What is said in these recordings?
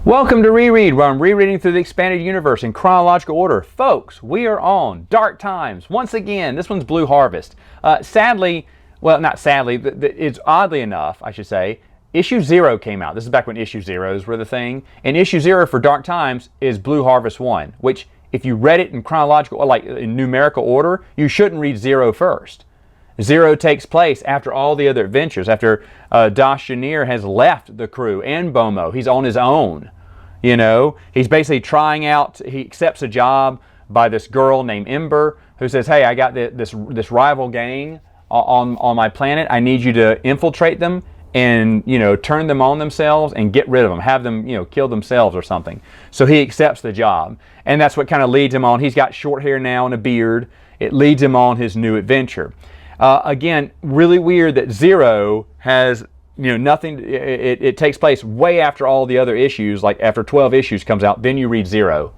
Welcome to Reread, where I'm rereading through the expanded universe in chronological order. Folks, we are on Dark Times. Once again, this one's Blue Harvest. Sadly, well, not sadly, it's oddly enough, I should say, issue 0 came out. This is back when issue 0s were the thing. And issue 0 for Dark Times is Blue Harvest 1, which if you read it in chronological, like in numerical order, you shouldn't read 0 first. 0 takes place after all the other adventures, after Das Junior has left the crew and Bomo. He's on his own. You know, he's basically trying out, he accepts a job by this girl named Ember who says, hey, I got this rival gang on my planet. I need you to infiltrate them and, you know, turn them on themselves and get rid of them. Have them, you know, kill themselves or something. So he accepts the job. And that's what kind of leads him on. He's got short hair now and a beard. It leads him on his new adventure. Again, really weird that 0 has... you know, nothing, it takes place way after all the other issues, like after 12 issues comes out, then you read 0.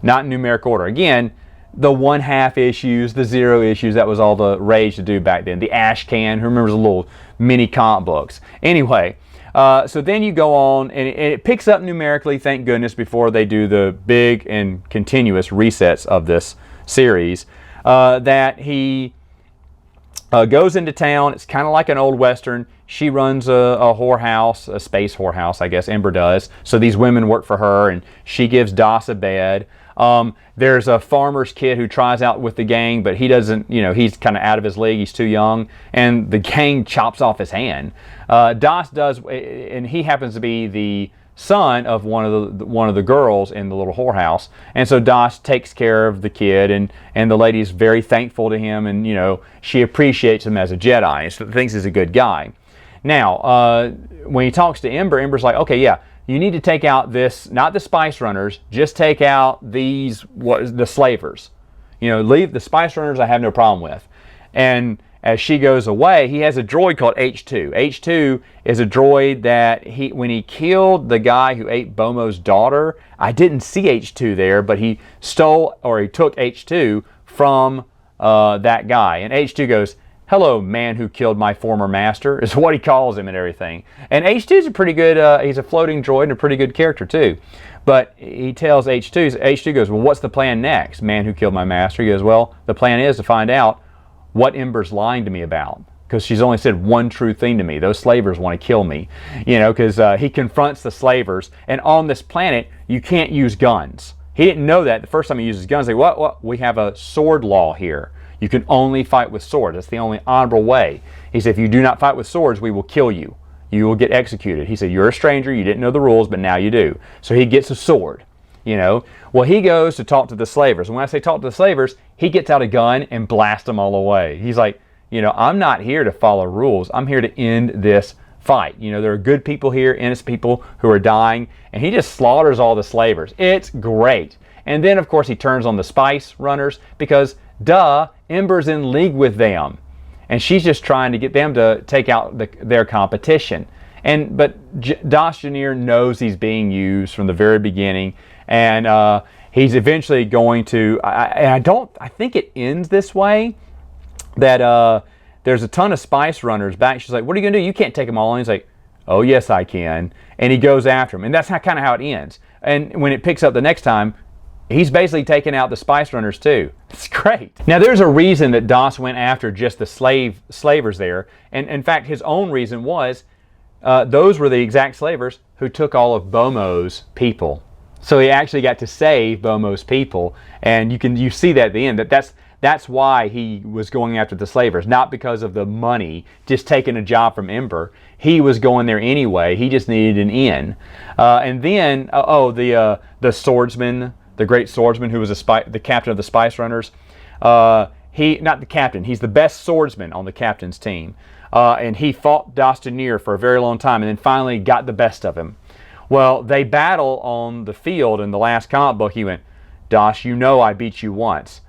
Not in numeric order. Again, the 1/2 issues, the 0 issues, that was all the rage to do back then. The Ash Can, who remembers the little mini comic books? Anyway, so then you go on, and it picks up numerically, thank goodness, before they do the big and continuous resets of this series, that he... goes into town. It's kind of like an old Western. She runs a whorehouse, a space whorehouse, I guess Ember does. So these women work for her, and she gives Das a bed. There's a farmer's kid who tries out with the gang, but he doesn't, you know, he's kind of out of his league. He's too young, and the gang chops off his hand. Das does, and he happens to be the son of one of the girls in the little whorehouse, and so Das takes care of the kid, and the lady's very thankful to him, and you know, she appreciates him as a Jedi, so thinks he's a good guy. Now, when he talks to Ember, Ember's like, okay, yeah, you need to take out this, not the Spice Runners, just take out these, the slavers. You know, leave the Spice Runners, I have no problem with. And as she goes away, he has a droid called H2. H2 is a droid that when he killed the guy who ate Bomo's daughter, I didn't see H2 there, but he stole, or he took H2 from that guy. And H2 goes, hello, man who killed my former master, is what he calls him and everything. And H2 is a pretty good, he's a floating droid and a pretty good character too. But he tells H2 goes, well, what's the plan next, man who killed my master? He goes, well, the plan is to find out what Ember's lying to me about, because she's only said one true thing to me. Those slavers want to kill me, you know, because he confronts the slavers, and on this planet you can't use guns. He didn't know that the first time he uses guns. Like, what? We have a sword law here. You can only fight with swords. That's the only honorable way. He said, if you do not fight with swords, we will kill you. You will get executed. He said, you're a stranger. You didn't know the rules, but now you do. So he gets a sword. You know, well, he goes to talk to the slavers. And when I say talk to the slavers, he gets out a gun and blasts them all away. He's like, you know, I'm not here to follow rules. I'm here to end this fight. You know, there are good people here, innocent people who are dying, and he just slaughters all the slavers. It's great. And then, of course, he turns on the Spice Runners because, duh, Ember's in league with them. And she's just trying to get them to take out their competition. But Das Junior knows he's being used from the very beginning. And he's eventually going to, I think it ends this way, that there's a ton of Spice Runners back. She's like, what are you going to do? You can't take them all. And he's like, oh, yes, I can. And he goes after him. And that's kind of how it ends. And when it picks up the next time, he's basically taking out the Spice Runners too. It's great. Now, there's a reason that Das went after just the slavers there. And in fact, his own reason was those were the exact slavers who took all of Bomo's people. So he actually got to save Bomo's people, and you see that at the end. That's why he was going after the slavers, not because of the money, just taking a job from Ember. He was going there anyway. He just needed an in. And then the swordsman, the great swordsman who was the captain of the Spice Runners. Not the captain. He's the best swordsman on the captain's team, and he fought Das Junior for a very long time, and then finally got the best of him. Well, they battle on the field in the last comic book. He went, Das, you know I beat you once.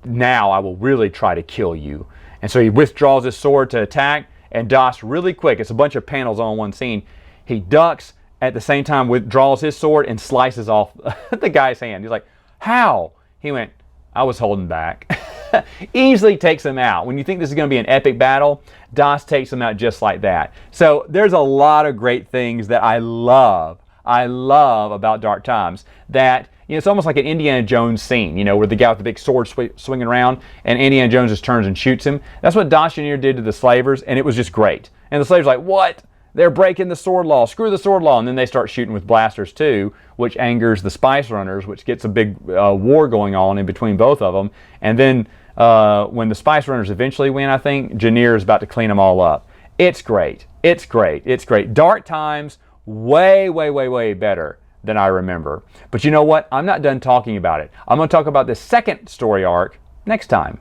Now I will really try to kill you. And so he withdraws his sword to attack, and Das really quick, it's a bunch of panels on one scene, he ducks, at the same time withdraws his sword and slices off the guy's hand. He's like, how? He went, I was holding back. Easily takes him out. When you think this is going to be an epic battle, Das takes him out just like that. So there's a lot of great things that I love I love about Dark Times. That, it's almost like an Indiana Jones scene, where the guy with the big sword swinging around, and Indiana Jones just turns and shoots him. That's what Dashunir did to the slavers, and it was just great. And the slavers are like, what? They're breaking the sword law. Screw the sword law. And then they start shooting with blasters too, which angers the Spice Runners, which gets a big war going on in between both of them. And then when the Spice Runners eventually win, I think, Janir is about to clean them all up. It's great. It's great. It's great. Dark Times, way, way, way, way better than I remember. But you know what? I'm not done talking about it. I'm going to talk about the second story arc next time.